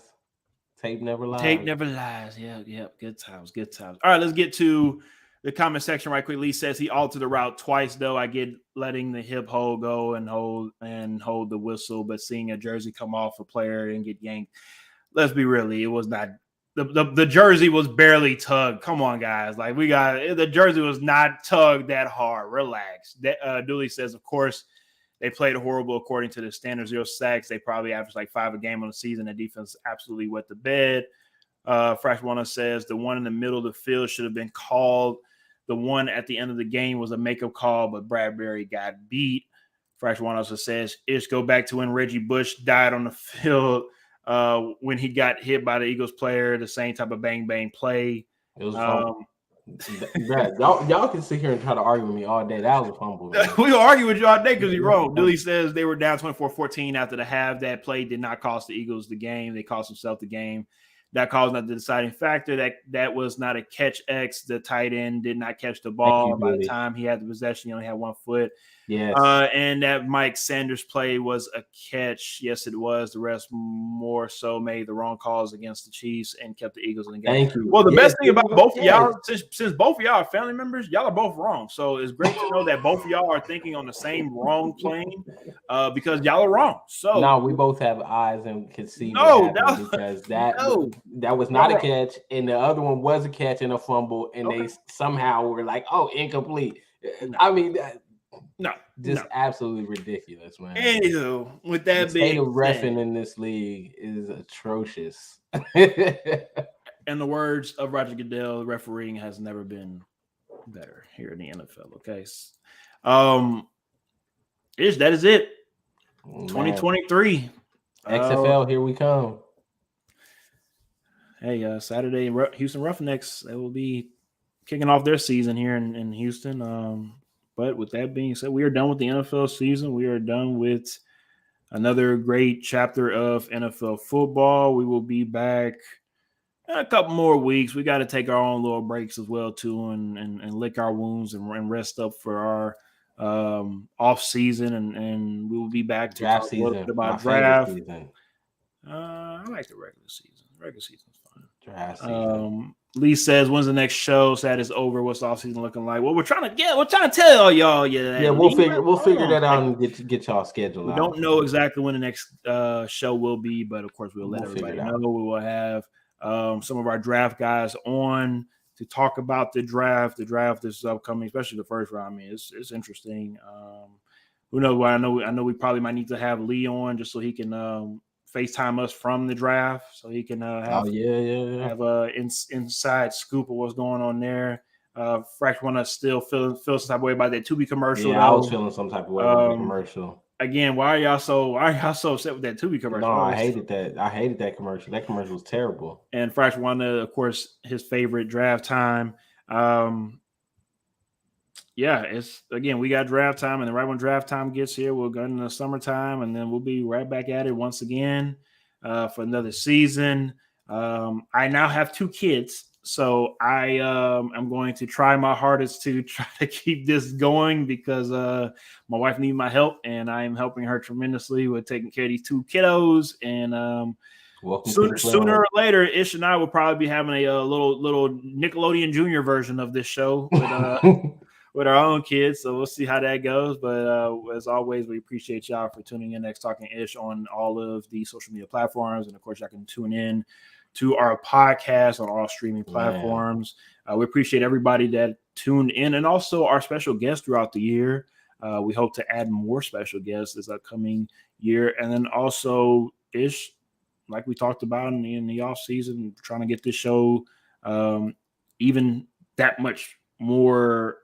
Tape never lies. Tape never lies. Yeah. Good times. All right, let's get to the comment section right quickly. Lee says he altered the route twice, though. I get letting the hip hold go and hold the whistle, but seeing a jersey come off a player and get yanked. Let's be real, it was not. The jersey was barely tugged. Come on, guys. Like the jersey was not tugged that hard. Relax. Dooley says, of course, they played horrible according to the standard. 0 sacks. They probably averaged like 5 a game on the season. The defense absolutely wet the bed. Fresh One says the one in the middle of the field should have been called. The one at the end of the game was a makeup call, but Bradbury got beat. Fresh One also says, go back to when Reggie Bush died on the field when he got hit by the Eagles player, the same type of bang play. It was y'all can sit here and try to argue with me all day. That was a fumble. We'll argue with you all day because you're wrong. Billy says they were down 24-14 after the half. That play did not cost the Eagles the game. They cost themselves the game. That call is not the deciding factor. That was not a catch X. The tight end did not catch the ball. By the time he had the possession, he only had 1 foot. Yes. And that Mike Sanders play was a catch. Yes, it was. The rest more so made the wrong calls against the Chiefs and kept the Eagles in the game. Thank you. Well, the best thing about both of y'all, since both of y'all are family members, y'all are both wrong. So it's great to know that both of y'all are thinking on the same wrong plane because y'all are wrong. So no, we both have eyes and can see. Because that was not a catch, and the other one was a catch and a fumble, and they somehow were like, "Oh, incomplete." No. I mean, absolutely ridiculous, man. Anywho, with that being said, the reffing in this league is atrocious. In the words of Roger Goodell, refereeing has never been better here in the NFL. Okay, that is it. 2023 XFL, here we come. Hey, Saturday, Houston Roughnecks, they will be kicking off their season here in Houston. But with that being said, we are done with the NFL season. We are done with another great chapter of NFL football. We will be back in a couple more weeks. We got to take our own little breaks as well, too, and lick our wounds and rest up for our off season. And we will be back to draft talk season. A little bit about draft. I like the regular season. Regular season's fine. Draft season. Lee says, "When's the next show? Sad is over. What's the off season looking like?" Well, we're trying to tell y'all. Yeah, we'll figure that out and get y'all scheduled. We don't know exactly when the next show will be, but of course we'll let everybody know. We will have some of our draft guys on to talk about the draft. The draft is upcoming, especially the first round. I mean, it's interesting. Who knows? Well, I know we probably might need to have Lee on just so he can FaceTime us from the draft, so he can have a inside scoop of what's going on there. Frax want to still feel some type of way about that Tubi commercial. Yeah, I was feeling some type of way about the commercial. Again, why are y'all so upset with that Tubi commercial? No, I hated that. I hated that commercial. That commercial was terrible. And Frax wanted, of course, his favorite draft time. Yeah, it's again, we got draft time, and then right when draft time gets here, we'll go into the summertime, and then we'll be right back at it once again for another season. I now have 2 kids, so I am going to try my hardest to try to keep this going because my wife needs my help, and I am helping her tremendously with taking care of these 2 kiddos. And sooner or later, Ish and I will probably be having a little Nickelodeon Junior version of this show with our own kids, so we'll see how that goes. But as always, we appreciate y'all for tuning in next Talking Ish on all of the social media platforms, and of course, y'all can tune in to our podcast on all streaming platforms. We appreciate everybody that tuned in, and also our special guests throughout the year. We hope to add more special guests this upcoming year, and then also Ish, like we talked about in the off season, trying to get this show even that much more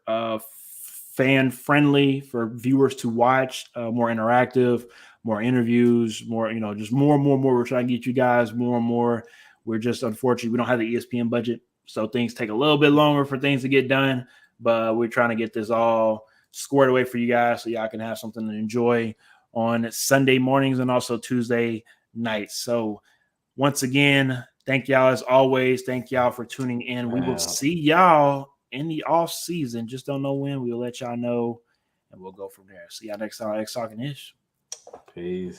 fan friendly for viewers to watch, more interactive, more interviews, more, just more and more. We're trying to get you guys more and more. We're just, unfortunately, we don't have the ESPN budget, so things take a little bit longer for things to get done, but we're trying to get this all squared away for you guys so y'all can have something to enjoy on Sunday mornings and also Tuesday nights. So once again, thank y'all as always. Thank y'all for tuning in. We will see y'all in the off season. Just don't know when. We'll let y'all know, and we'll go from there. See y'all next time. Talking Ish. Peace.